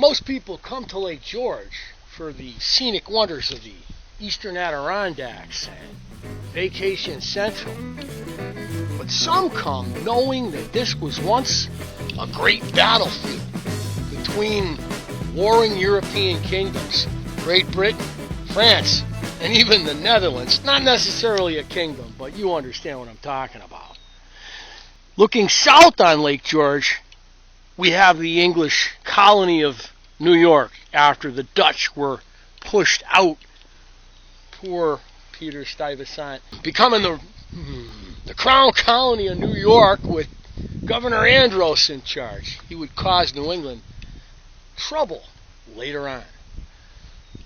Most people come to Lake George for the scenic wonders of the eastern Adirondacks and Vacation Central. But some come knowing that this was once a great battlefield between warring European kingdoms, Great Britain, France, and even the Netherlands. Not necessarily a kingdom, but you understand what I'm talking about. Looking south on Lake George, we have the English colony of New York after the Dutch were pushed out. Poor Peter Stuyvesant. Becoming the crown colony of New York with Governor Andros in charge. He would cause New England trouble later on.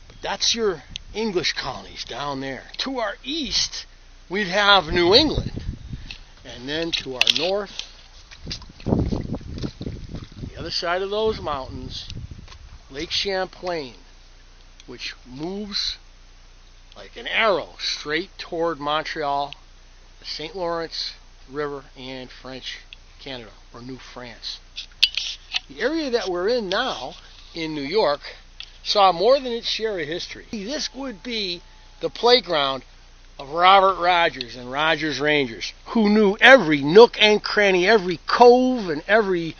But that's your English colonies down there. To our east, we'd have New England. And then to our north, the other side of those mountains, Lake Champlain, which moves like an arrow straight toward Montreal, the St. Lawrence River, and French Canada, or New France. The area that we're in now, in New York, saw more than its share of history. This would be the playground of Robert Rogers and Rogers Rangers, who knew every nook and cranny, every cove and every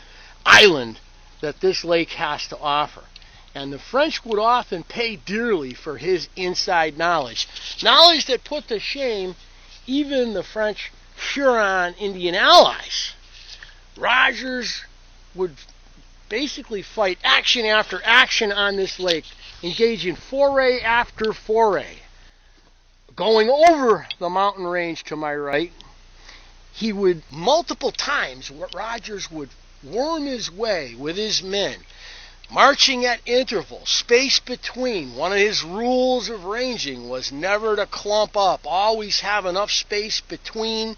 island that this lake has to offer. And the French would often pay dearly for his inside knowledge. Knowledge that put to shame even the French Huron Indian allies. Rogers would basically fight action after action on this lake, engage in foray after foray. Going over the mountain range to my right, he would multiple times, Rogers would worm his way with his men, marching at intervals, space between. One of his rules of ranging was never to clump up, always have enough space between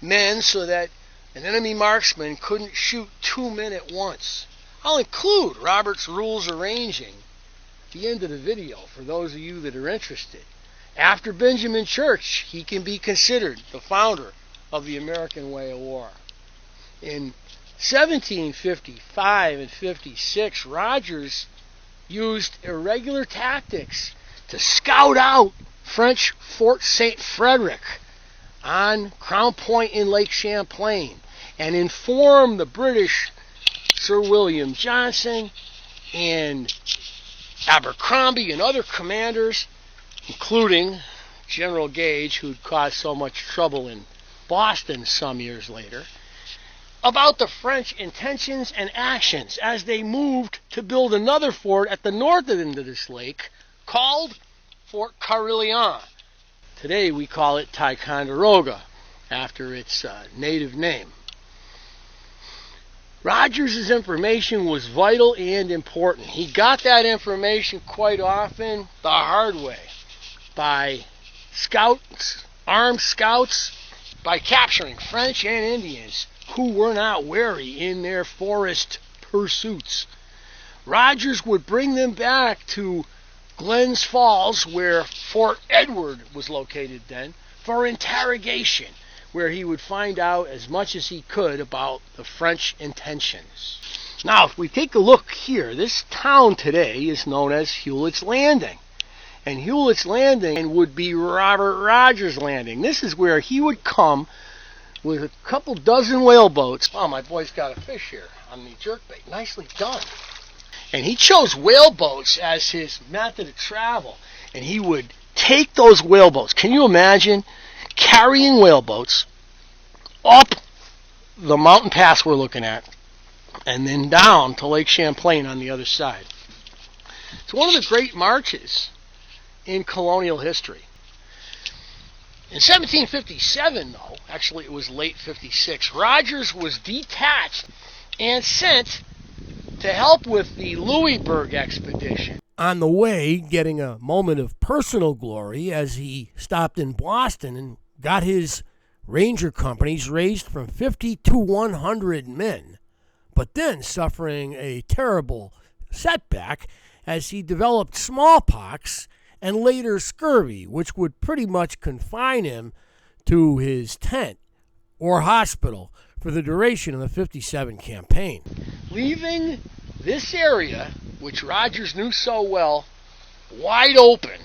men so that an enemy marksman couldn't shoot two men at once. I'll include Robert's rules of ranging at the end of the video for those of you that are interested. After Benjamin Church, he can be considered the founder of the American way of war. In 1755 and 56, Rogers used irregular tactics to scout out French Fort St. Frederick on Crown Point in Lake Champlain and inform the British Sir William Johnson and Abercrombie and other commanders, including General Gage, who'd caused so much trouble in Boston some years later, about the French intentions and actions as they moved to build another fort at the north end of this lake called Fort Carillon. Today we call it Ticonderoga, after its native name. Rogers' information was vital and important. He got that information quite often the hard way, by scouts, armed scouts, by capturing French and Indians who were not wary in their forest pursuits. Rogers would bring them back to Glens Falls, where Fort Edward was located then, for interrogation, where he would find out as much as he could about the French intentions. Now, if we take a look here, this town today is known as Hulett's Landing. And Hulett's Landing would be Robert Rogers' Landing. This is where he would come with a couple dozen whaleboats. Oh, my boy's got a fish here on the jerkbait. Nicely done. And he chose whaleboats as his method of travel. And he would take those whaleboats. Can you imagine carrying whaleboats up the mountain pass we're looking at and then down to Lake Champlain on the other side? It's one of the great marches in colonial history. In 1757, though, actually it was late 56, Rogers was detached and sent to help with the Louisburg expedition. On the way, getting a moment of personal glory as he stopped in Boston and got his ranger companies raised from 50 to 100 men, but then suffering a terrible setback as he developed smallpox and later scurvy, which would pretty much confine him to his tent or hospital for the duration of the 57 campaign. Leaving this area which Rogers knew so well, wide open,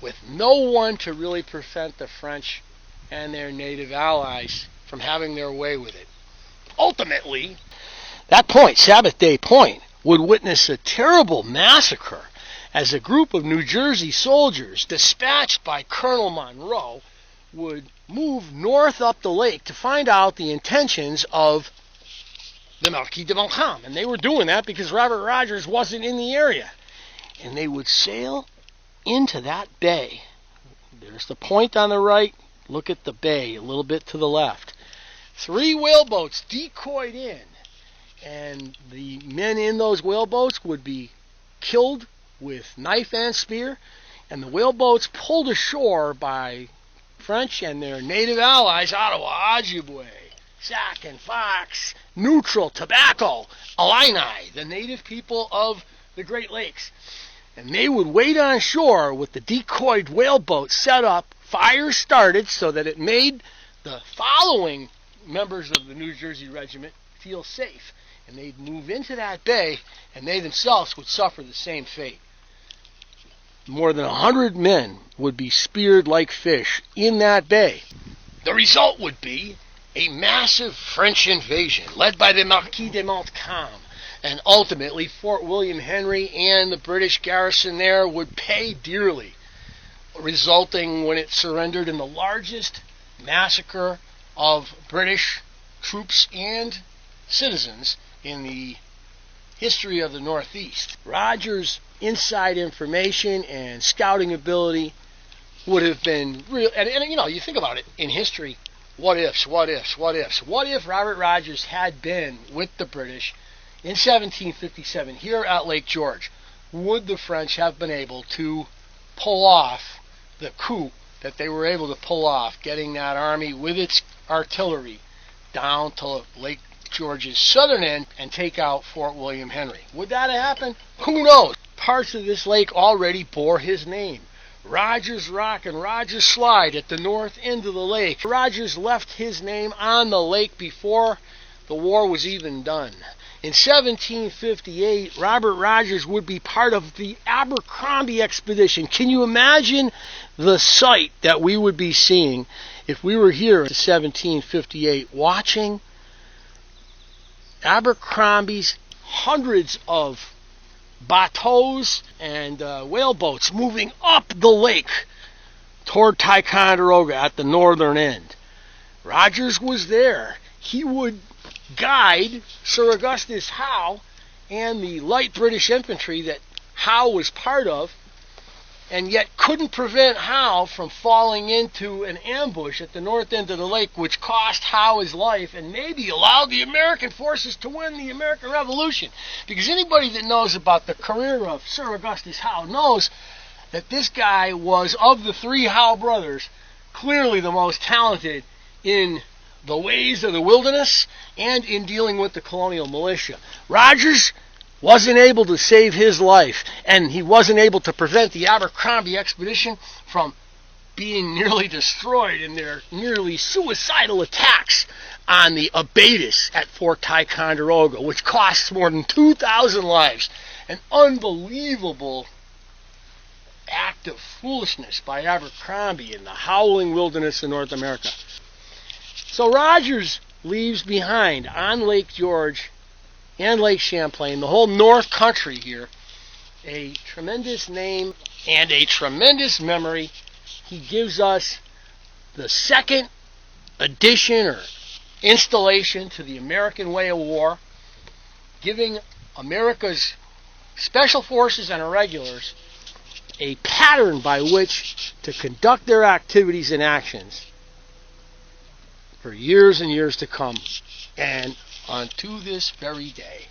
with no one to really prevent the French and their native allies from having their way with it. Ultimately, that point, Sabbath Day Point, would witness a terrible massacre as a group of New Jersey soldiers dispatched by Colonel Monroe would move north up the lake to find out the intentions of the Marquis de Montcalm. And they were doing that because Robert Rogers wasn't in the area. And they would sail into that bay. There's the point on the right. Look at the bay a little bit to the left. 3 whaleboats decoyed in. And the men in those whaleboats would be killed with knife and spear. And the whaleboats pulled ashore by French and their native allies, Ottawa, Ojibwe, Sac and Fox, Neutral, Tobacco, Illini, the native people of the Great Lakes. And they would wait on shore with the decoyed whaleboat set up, fire started so that it made the following members of the New Jersey Regiment feel safe. And they'd move into that bay, and they themselves would suffer the same fate. More than 100 men would be speared like fish in that bay. The result would be a massive French invasion led by the Marquis de Montcalm. And ultimately, Fort William Henry and the British garrison there would pay dearly, resulting when it surrendered in the largest massacre of British troops and citizens in the history of the Northeast. Rogers' inside information and scouting ability would have been real. And you know, you think about it in history, what ifs, what ifs, what ifs. What if Robert Rogers had been with the British in 1757 here at Lake George? Would the French have been able to pull off the coup that they were able to pull off, getting that army with its artillery down to Lake George's southern end and take out Fort William Henry? Would that have happened? Who knows? Parts of this lake already bore his name. Rogers Rock and Rogers Slide at the north end of the lake. Rogers left his name on the lake before the war was even done. In 1758, Robert Rogers would be part of the Abercrombie expedition. Can you imagine the sight that we would be seeing if we were here in 1758 watching Abercrombie's hundreds of bateaus and whaleboats moving up the lake toward Ticonderoga at the northern end? Rogers was there. He would guide Sir Augustus Howe and the light British infantry that Howe was part of, and yet couldn't prevent Howe from falling into an ambush at the north end of the lake, which cost Howe his life and maybe allowed the American forces to win the American Revolution. Because anybody that knows about the career of Sir Augustus Howe knows that this guy was, of the 3 Howe brothers, clearly the most talented in the ways of the wilderness and in dealing with the colonial militia. Rogers wasn't able to save his life, and he wasn't able to prevent the Abercrombie expedition from being nearly destroyed in their nearly suicidal attacks on the abatis at Fort Ticonderoga, which cost more than 2,000 lives. An unbelievable act of foolishness by Abercrombie in the howling wilderness of North America. So Rogers leaves behind on Lake George and Lake Champlain, the whole North Country here, a tremendous name and a tremendous memory. He gives us the second addition or installation to the American way of war, giving America's special forces and irregulars a pattern by which to conduct their activities and actions for years and years to come, and unto this very day.